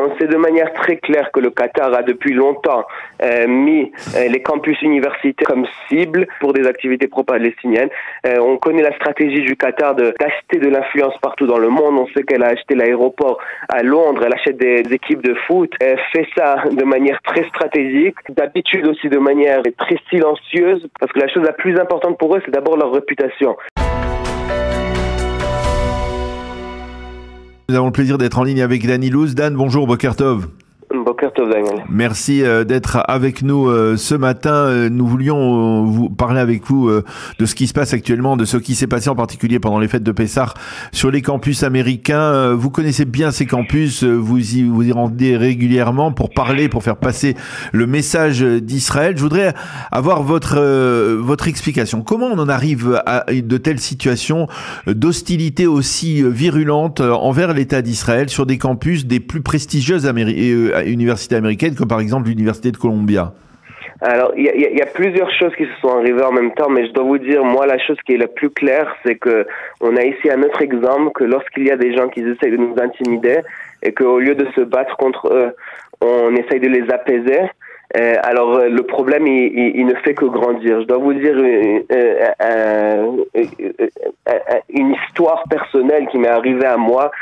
On sait de manière très claire que le Qatar a depuis longtemps mis les campus universitaires comme cible pour des activités pro-palestiniennes. On connaît la stratégie du Qatar d'acheter de l'influence partout dans le monde. On sait qu'elle a acheté l'aéroport à Londres, elle achète des équipes de foot. Elle fait ça de manière très stratégique, d'habitude aussi de manière très silencieuse, parce que la chose la plus importante pour eux, c'est d'abord leur réputation. Nous avons le plaisir d'être en ligne avec Dan Ilouz. Dan, bonjour, Boker Tov. Boker Tov, Daniel. Merci d'être avec nous ce matin. Nous voulions vous parler avec vous de ce qui se passe actuellement, de ce qui s'est passé en particulier pendant les fêtes de Pessah sur les campus américains. Vous connaissez bien ces campus, vous y rendez régulièrement pour parler, pour faire passer le message d'Israël. Je voudrais avoir votre explication. Comment on en arrive à de telles situations d'hostilité aussi virulente envers l'État d'Israël sur des campus des plus prestigieuses universités américaines, comme par exemple l'Université de Columbia? Alors, il y a plusieurs choses qui se sont arrivées en même temps, mais je dois vous dire, moi, la chose qui est la plus claire, c'est que on a ici un autre exemple, que lorsqu'il y a des gens qui essayent de nous intimider, et qu'au lieu de se battre contre eux, on essaye de les apaiser. Alors, le problème, il ne fait que grandir. Je dois vous dire une histoire personnelle qui m'est arrivée à moi.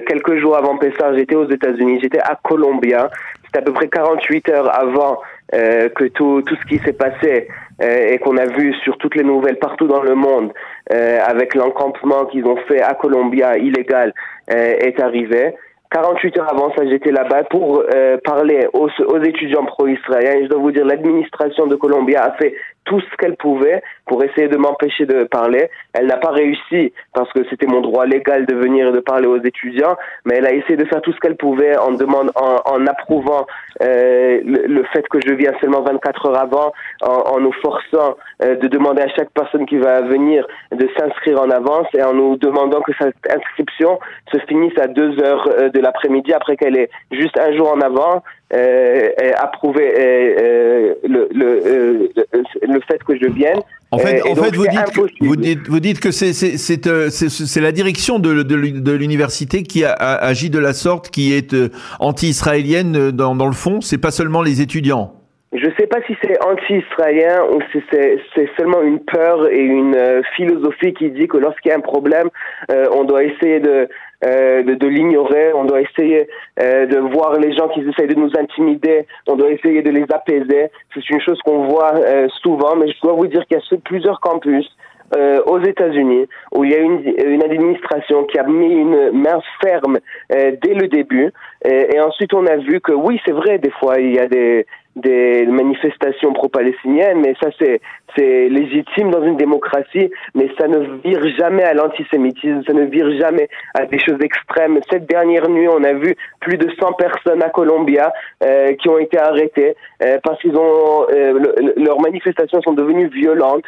Quelques jours avant Pessah, j'étais aux États-Unis, j'étais à Columbia. C'était à peu près 48 heures avant que tout ce qui s'est passé et qu'on a vu sur toutes les nouvelles partout dans le monde avec l'encampement qu'ils ont fait à Columbia illégal est arrivé. 48 heures avant ça, j'étais là-bas pour parler aux étudiants pro-israéliens. Je dois vous dire, l'administration de Columbia a fait tout ce qu'elle pouvait pour essayer de m'empêcher de parler. Elle n'a pas réussi parce que c'était mon droit légal de venir et de parler aux étudiants, mais elle a essayé de faire tout ce qu'elle pouvait en approuvant le fait que je viens seulement 24 heures avant, en nous forçant de demander à chaque personne qui va venir de s'inscrire en avance et en nous demandant que cette inscription se finisse à 2 heures de l'après-midi après qu'elle ait juste un jour en avant approuvé le fait que je vienne. En fait, vous dites que c'est la direction de l'université qui agit de la sorte, qui est anti-israélienne dans le fond. C'est pas seulement les étudiants. Je sais pas si c'est anti-israélien ou si c'est seulement une peur et une philosophie qui dit que lorsqu'il y a un problème, on doit essayer de l'ignorer, on doit essayer de voir les gens qui essayent de nous intimider, on doit essayer de les apaiser. C'est une chose qu'on voit souvent, mais je dois vous dire qu'il y a plusieurs campus aux États-Unis où il y a une administration qui a mis une main ferme dès le début et ensuite on a vu que oui, c'est vrai, des fois il y a des manifestations pro-palestiniennes, mais ça c'est légitime dans une démocratie, mais ça ne vire jamais à l'antisémitisme, ça ne vire jamais à des choses extrêmes. Cette dernière nuit, on a vu plus de 100 personnes à Columbia qui ont été arrêtées parce qu'ils ont leurs manifestations sont devenues violentes.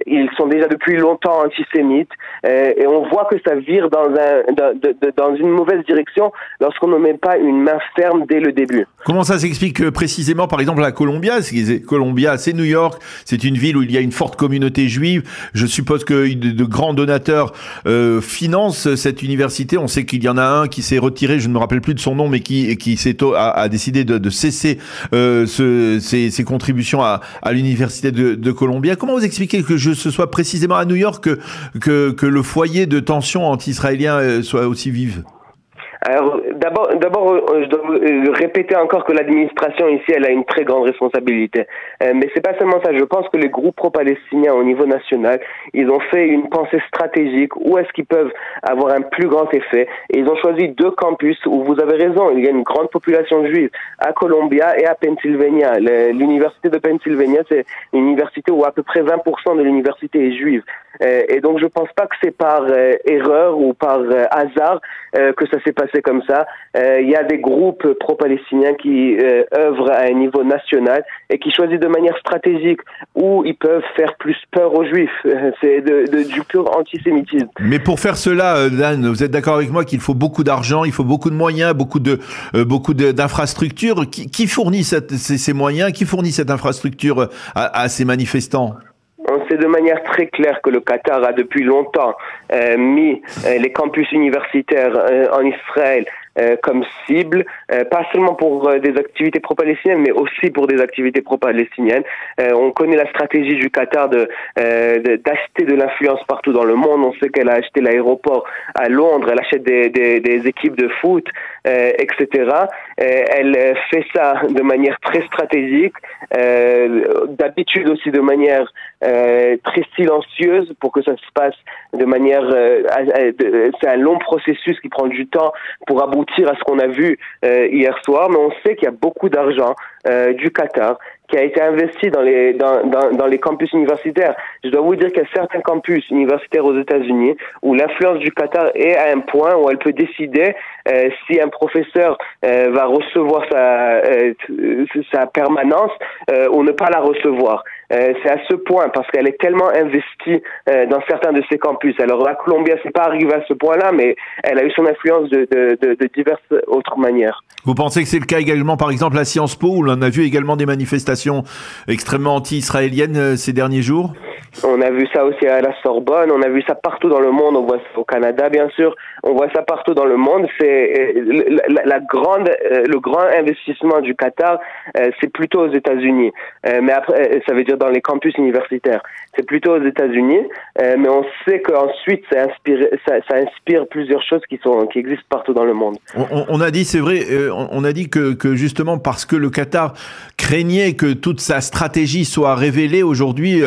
Ils sont déjà depuis longtemps antisémites et on voit que ça vire dans une mauvaise direction lorsqu'on ne met pas une main ferme dès le début. Comment ça s'explique précisément, par exemple, à Columbia? Columbia, c'est New York, c'est une ville où il y a une forte communauté juive. Je suppose que de grands donateurs financent cette université. On sait qu'il y en a un qui s'est retiré, je ne me rappelle plus de son nom, mais qui a décidé de cesser ses contributions à l'université de Columbia. Comment vous expliquez que ce soit précisément à New York que le foyer de tension anti-israélien soit aussi vive? Alors, d'abord, je dois répéter encore que l'administration ici, elle a une très grande responsabilité. Mais c'est pas seulement ça. Je pense que les groupes pro-palestiniens au niveau national, ils ont fait une pensée stratégique où est-ce qu'ils peuvent avoir un plus grand effet. Et ils ont choisi 2 campus où vous avez raison, il y a une grande population juive à Columbia et à Pennsylvania. L'université de Pennsylvania, c'est une université où à peu près 20% de l'université est juive. Et donc je pense pas que c'est par erreur ou par hasard que ça s'est passé comme ça. Il y a des groupes pro-palestiniens qui œuvrent à un niveau national et qui choisissent de manière stratégique où ils peuvent faire plus peur aux juifs. C'est du pur antisémitisme. Mais pour faire cela, Dan, vous êtes d'accord avec moi qu'il faut beaucoup d'argent, il faut beaucoup de moyens, beaucoup d'infrastructures. Qui fournit ces moyens, qui fournit cette infrastructure à ces manifestants? On sait de manière très claire que le Qatar a depuis longtemps mis les campus universitaires en Israël comme cible, pas seulement pour des activités pro-palestiniennes, mais aussi pour des activités pro-palestiniennes. On connaît la stratégie du Qatar d'acheter de l'influence partout dans le monde. On sait qu'elle a acheté l'aéroport à Londres, elle achète des équipes de foot, etc. Elle fait ça de manière très stratégique, d'habitude aussi de manière très silencieuse pour que ça se passe de manière... c'est un long processus qui prend du temps pour aboutir à ce qu'on a vu hier soir, mais on sait qu'il y a beaucoup d'argent du Qatar qui a été investi dans les campus universitaires. Je dois vous dire qu'il y a certains campus universitaires aux États-Unis où l'influence du Qatar est à un point où elle peut décider si un professeur va recevoir sa permanence ou ne pas la recevoir. C'est à ce point parce qu'elle est tellement investie dans certains de ces campus. Alors la Colombie, c'est pas arrivé à ce point-là, mais elle a eu son influence de diverses autres manières. Vous pensez que c'est le cas également, par exemple, à Sciences Po, où l'on a vu également des manifestations extrêmement anti-israéliennes ces derniers jours? On a vu ça aussi à la Sorbonne, on a vu ça partout dans le monde, on voit ça au Canada bien sûr, on voit ça partout dans le monde. C'est le grand investissement du Qatar, c'est plutôt aux États-Unis. Mais après, ça veut dire dans les campus universitaires. C'est plutôt aux États-Unis, mais on sait qu'ensuite ça inspire plusieurs choses qui existent partout dans le monde. On a dit, c'est vrai, on a dit que justement parce que le Qatar craignait que toute sa stratégie soit révélée aujourd'hui,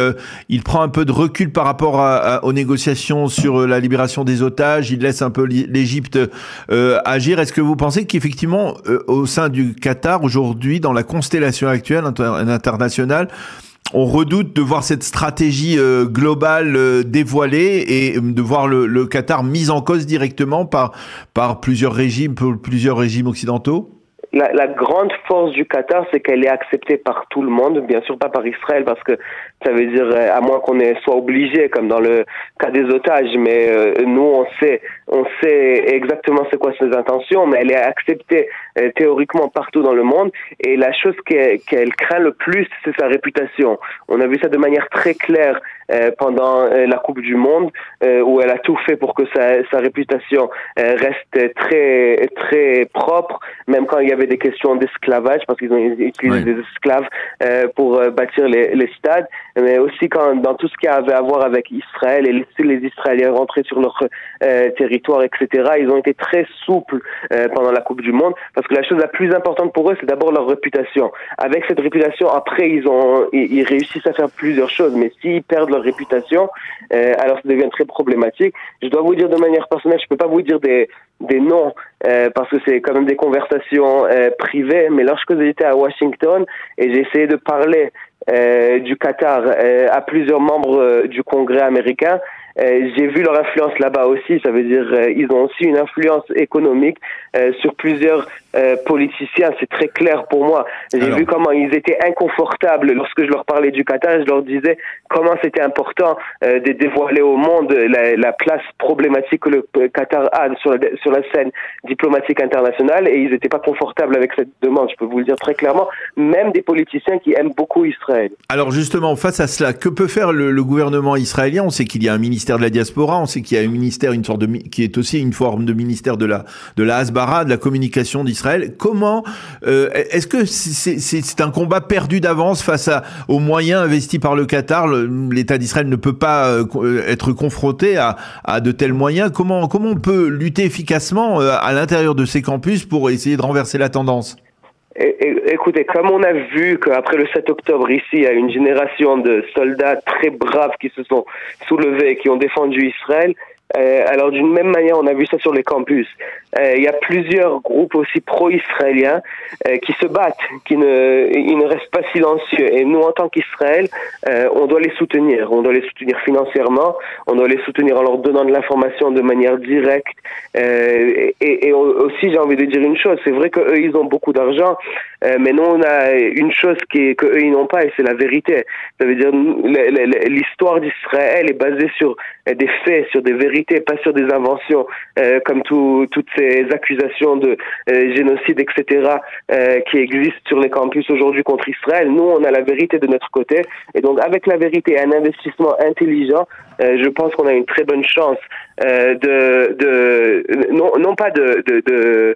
il prend un peu de recul par rapport aux négociations sur la libération des otages, il laisse un peu l'Égypte agir. Est-ce que vous pensez qu'effectivement, au sein du Qatar, aujourd'hui, dans la constellation actuelle internationale, on redoute de voir cette stratégie globale dévoilée et de voir le Qatar mis en cause directement par plusieurs régimes occidentaux? La grande force du Qatar, c'est qu'elle est acceptée par tout le monde, bien sûr pas par Israël, parce que ça veut dire, à moins qu'on soit obligé, comme dans le cas des otages, mais nous, on sait exactement c'est quoi ses intentions, mais elle est acceptée théoriquement partout dans le monde, et la chose qu'elle craint le plus, c'est sa réputation. On a vu ça de manière très claire pendant la Coupe du Monde, où elle a tout fait pour que sa réputation reste très très propre, même quand il y avait des questions d'esclavage, parce qu'ils ont utilisé des esclaves pour bâtir les stades, mais aussi dans tout ce qui avait à voir avec Israël et laisser les Israéliens rentrer sur leur territoire, etc. Ils ont été très souples pendant la Coupe du Monde, parce que la chose la plus importante pour eux, c'est d'abord leur réputation. Avec cette réputation, après, ils réussissent à faire plusieurs choses, mais s'ils perdent leur réputation, alors ça devient très problématique. Je dois vous dire de manière personnelle, je peux pas vous dire des noms, parce que c'est quand même des conversations privées, mais lorsque j'étais à Washington et j'ai essayé de parler du Qatar à plusieurs membres du Congrès américain, j'ai vu leur influence là-bas aussi. Ça veut dire ils ont aussi une influence économique sur plusieurs politiciens. C'est très clair pour moi. J'ai vu comment ils étaient inconfortables lorsque je leur parlais du Qatar. Je leur disais comment c'était important de dévoiler au monde la place problématique que le Qatar a sur la scène diplomatique internationale, et ils n'étaient pas confortables avec cette demande. Je peux vous le dire très clairement. Même des politiciens qui aiment beaucoup Israël. Alors justement, face à cela, que peut faire le gouvernement israélien? On sait qu'il y a un ministère de la diaspora, on sait qu'il y a un ministère, qui est aussi une forme de ministère de la Hasbara, de la communication d'Israël. Comment est-ce que c'est un combat perdu d'avance face aux moyens investis par le Qatar? L'État d'Israël ne peut pas être confronté à de tels moyens. Comment on peut lutter efficacement à l'intérieur de ces campus pour essayer de renverser la tendance? Écoutez, comme on a vu qu'après le 7 octobre ici, il y a une génération de soldats très braves qui se sont soulevés et qui ont défendu Israël, alors d'une même manière, on a vu ça sur les campus. Il y a plusieurs groupes aussi pro-israéliens qui se battent, ils ne restent pas silencieux. Et nous, en tant qu'Israël, on doit les soutenir. On doit les soutenir financièrement, on doit les soutenir en leur donnant de l'information de manière directe. Et aussi, j'ai envie de dire une chose, c'est vrai qu'eux, ils ont beaucoup d'argent, mais nous, on a une chose qu'eux, ils n'ont pas, et c'est la vérité. Ça veut dire l'histoire d'Israël est basée sur des faits, sur des vérités, pas sur des inventions, comme toutes ces accusations de génocide, etc., qui existent sur les campus aujourd'hui contre Israël. Nous, on a la vérité de notre côté, et donc avec la vérité et un investissement intelligent, je pense qu'on a une très bonne chance non pas de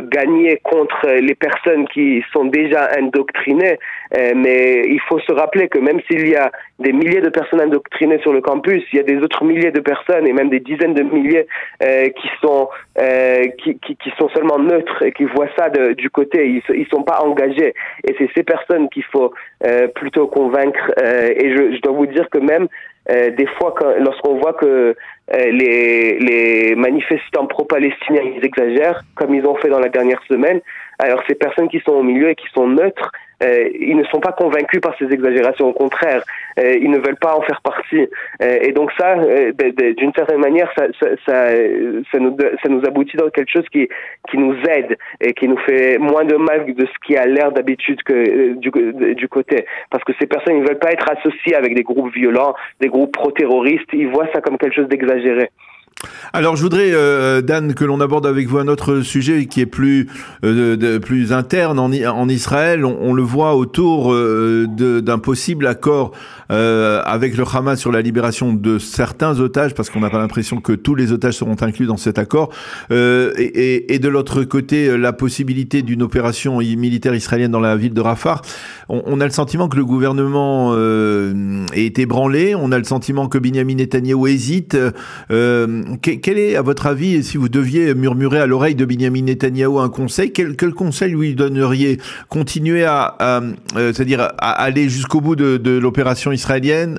gagner contre les personnes qui sont déjà indoctrinées, mais il faut se rappeler que même s'il y a des milliers de personnes indoctrinées sur le campus, il y a des autres milliers de personnes et même des dizaines de milliers qui sont seulement neutres et qui voient ça du côté. Ils sont pas engagés, et c'est ces personnes qu'il faut plutôt convaincre. Et je dois vous dire que même des fois, lorsqu'on voit que les manifestants pro-palestiniens, ils exagèrent, comme ils ont fait dans la dernière semaine, alors ces personnes qui sont au milieu et qui sont neutres, ils ne sont pas convaincus par ces exagérations. Au contraire, ils ne veulent pas en faire partie. Et donc ça, d'une certaine manière, ça nous aboutit dans quelque chose qui nous aide et qui nous fait moins de mal de ce qui a l'air d'habitude que du côté. Parce que ces personnes, ils ne veulent pas être associées avec des groupes violents, des groupes pro-terroristes. Ils voient ça comme quelque chose d'exagéré. Alors, je voudrais, Dan, que l'on aborde avec vous un autre sujet qui est plus interne en Israël. On le voit autour d'un possible accord avec le Hamas sur la libération de certains otages, parce qu'on n'a pas l'impression que tous les otages seront inclus dans cet accord. Et de l'autre côté, la possibilité d'une opération militaire israélienne dans la ville de Rafah. On a le sentiment que le gouvernement est ébranlé. On a le sentiment que Benyamin Netanyahou hésite. Quel est, à votre avis, si vous deviez murmurer à l'oreille de Benyamin Netanyahou un conseil, quel conseil lui donneriez? Continuer c'est-à-dire à aller jusqu'au bout de l'opération israélienne,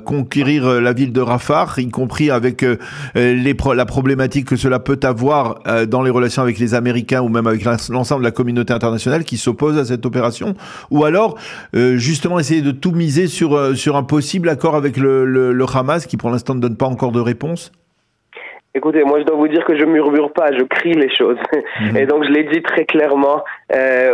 conquérir la ville de Rafah, y compris avec la problématique que cela peut avoir dans les relations avec les Américains ou même avec l'ensemble de la communauté internationale qui s'oppose à cette opération, ou alors justement essayer de tout miser sur un possible accord avec le Hamas qui pour l'instant ne donne pas encore de réponse? Écoutez, moi je dois vous dire que je murmure pas, je crie les choses. Et donc je l'ai dit très clairement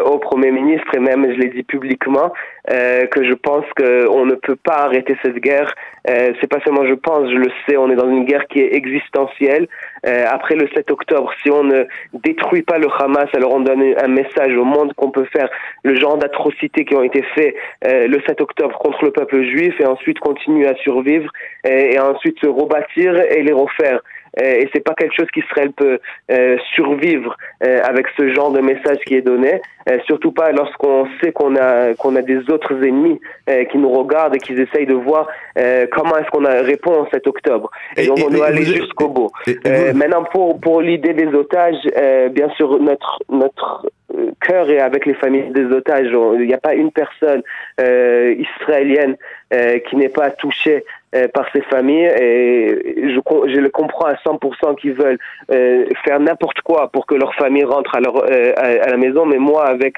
au Premier ministre, et même je l'ai dit publiquement, que je pense qu'on ne peut pas arrêter cette guerre. C'est pas seulement je pense, je le sais, on est dans une guerre qui est existentielle. Après le 7 octobre, si on ne détruit pas le Hamas, alors on donne un message au monde qu'on peut faire le genre d'atrocités qui ont été faits le 7 octobre contre le peuple juif, et ensuite continuer à survivre, et ensuite se rebâtir et les refaire. Et c'est pas quelque chose qu'Israël peut survivre avec ce genre de message qui est donné, surtout pas lorsqu'on sait qu'on a des autres ennemis qui nous regardent et qui essayent de voir comment est-ce qu'on répond au 7 octobre. Et donc on doit aller jusqu'au bout. Maintenant pour l'idée des otages, bien sûr notre cœur est avec les familles des otages. Il n'y a pas une personne israélienne qui n'est pas touchée par ces familles, et je le comprends à 100% qu'ils veulent faire n'importe quoi pour que leur famille rentre à la maison. Mais moi, avec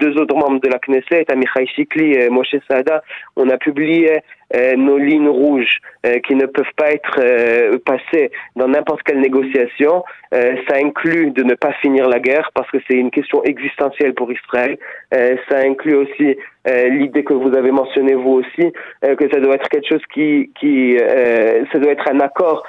deux autres membres de la Knesset, Amichai Shikli et Moshe Saada, on a publié nos lignes rouges qui ne peuvent pas être passées dans n'importe quelle négociation. Ça inclut de ne pas finir la guerre parce que c'est une question existentielle pour Israël. Ça inclut aussi l'idée que vous avez mentionnée vous aussi, que ça doit être quelque chose ça doit être un accord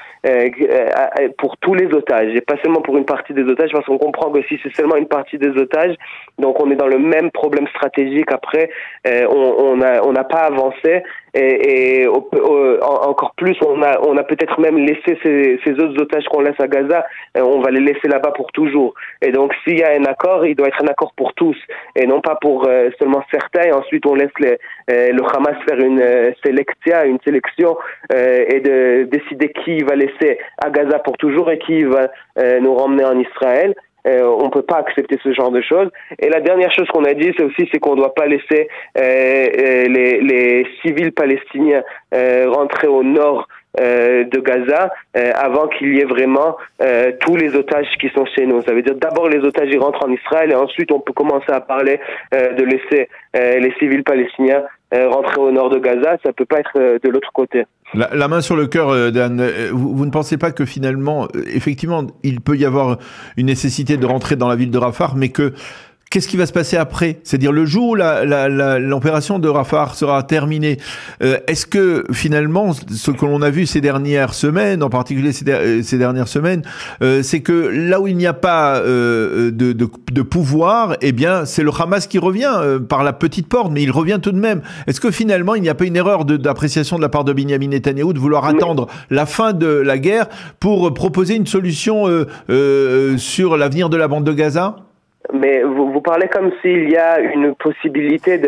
pour tous les otages et pas seulement pour une partie des otages, parce qu'on comprend que si c'est seulement une partie des otages, donc on est dans le même problème stratégique après. On n'a pas avancé. Et encore plus, on a peut-être même laissé ces autres otages qu'on laisse à Gaza, on va les laisser là-bas pour toujours. Et donc, s'il y a un accord, il doit être un accord pour tous, et non pas pour seulement certains. Et ensuite, on laisse le Hamas faire une sélection et de décider qui va laisser à Gaza pour toujours et qui va nous ramener en Israël. On peut pas accepter ce genre de choses. Et la dernière chose qu'on a dit, c'est qu'on doit pas laisser les civils palestiniens rentrer au nord de Gaza avant qu'il y ait vraiment tous les otages qui sont chez nous. Ça veut dire d'abord les otages ils rentrent en Israël, et ensuite on peut commencer à parler de laisser les civils palestiniens rentrer au nord de Gaza. Ça peut pas être de l'autre côté. La main sur le cœur, Dan, vous ne pensez pas que finalement, effectivement, il peut y avoir une nécessité de rentrer dans la ville de Rafah, mais que Qu'est-ce qui va se passer après? C'est-à-dire le jour où l'opération de Rafah sera terminée, est-ce que finalement, ce que l'on a vu ces dernières semaines, en particulier ces dernières semaines, c'est que là où il n'y a pas de pouvoir, eh bien c'est le Hamas qui revient par la petite porte, mais il revient tout de même. Est-ce que finalement il n'y a pas une erreur d'appréciation de la part de Benyamin Netanyahou de vouloir attendre la fin de la guerre pour proposer une solution sur l'avenir de la bande de Gaza? Mais vous parlez comme s'il y a une possibilité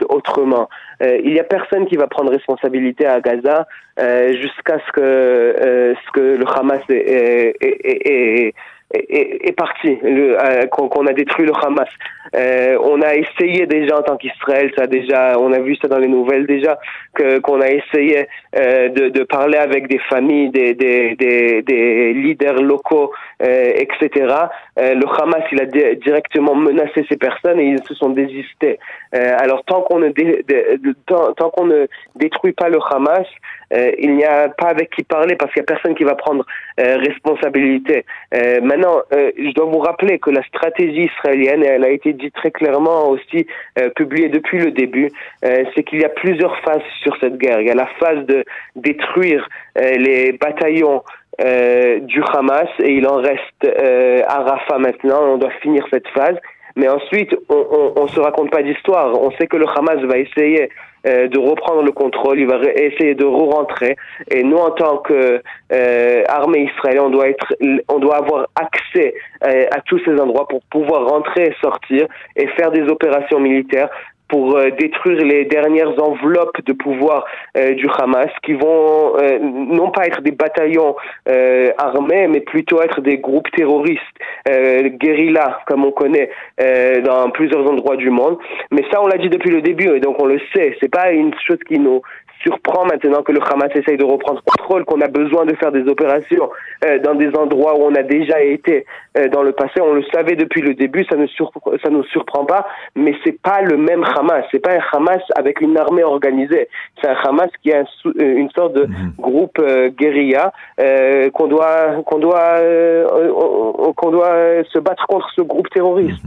autrement. Il y a personne qui va prendre responsabilité à Gaza jusqu'à ce que le Hamas est parti, qu'on a détruit le Hamas. On a essayé déjà en tant qu'Israël, on a vu ça dans les nouvelles déjà, qu'on a essayé de parler avec des familles, des leaders locaux, etc. Le Hamas, il a directement menacé ces personnes et ils se sont désistés. Alors tant qu'on ne détruit pas le Hamas, il n'y a pas avec qui parler parce qu'il n'y a personne qui va prendre responsabilité. Maintenant, je dois vous rappeler que la stratégie israélienne, elle a été dite très clairement aussi, publiée depuis le début, c'est qu'il y a plusieurs phases sur cette guerre. Il y a la phase de détruire les bataillons du Hamas et il en reste à Rafah maintenant. On doit finir cette phase. Mais ensuite, on se raconte pas d'histoire. On sait que le Hamas va essayer de reprendre le contrôle, il va essayer de re-rentrer. Et nous, en tant que armée israélienne, on doit avoir accès à tous ces endroits pour pouvoir rentrer et sortir et faire des opérations militaires pour détruire les dernières enveloppes de pouvoir du Hamas qui vont non pas être des bataillons armés, mais plutôt être des groupes terroristes, guérilla, comme on connaît dans plusieurs endroits du monde. Mais ça, on l'a dit depuis le début, et donc on le sait. C'est pas une chose qui nous surprend maintenant que le Hamas essaye de reprendre contrôle, qu'on a besoin de faire des opérations dans des endroits où on a déjà été dans le passé. On le savait depuis le début, ça nous surprend pas, mais c'est pas le même Hamas. C'est pas un Hamas avec une armée organisée. C'est un Hamas qui est une sorte de groupe guérilla qu'on doit se battre contre ce groupe terroriste.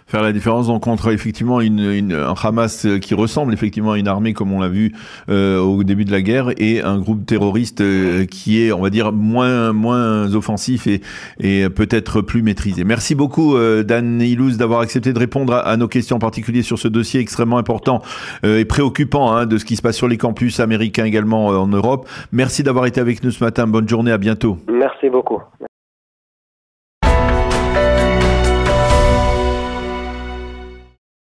Faire la différence donc entre effectivement un Hamas qui ressemble effectivement à une armée comme on l'a vu au début de la guerre et un groupe terroriste qui est, on va dire, moins offensif et peut-être plus maîtrisé. Merci beaucoup Dan Ilouz d'avoir accepté de répondre à nos questions, en particulier sur ce dossier extrêmement important et préoccupant de ce qui se passe sur les campus américains également en Europe. Merci d'avoir été avec nous ce matin. Bonne journée, à bientôt. Merci beaucoup.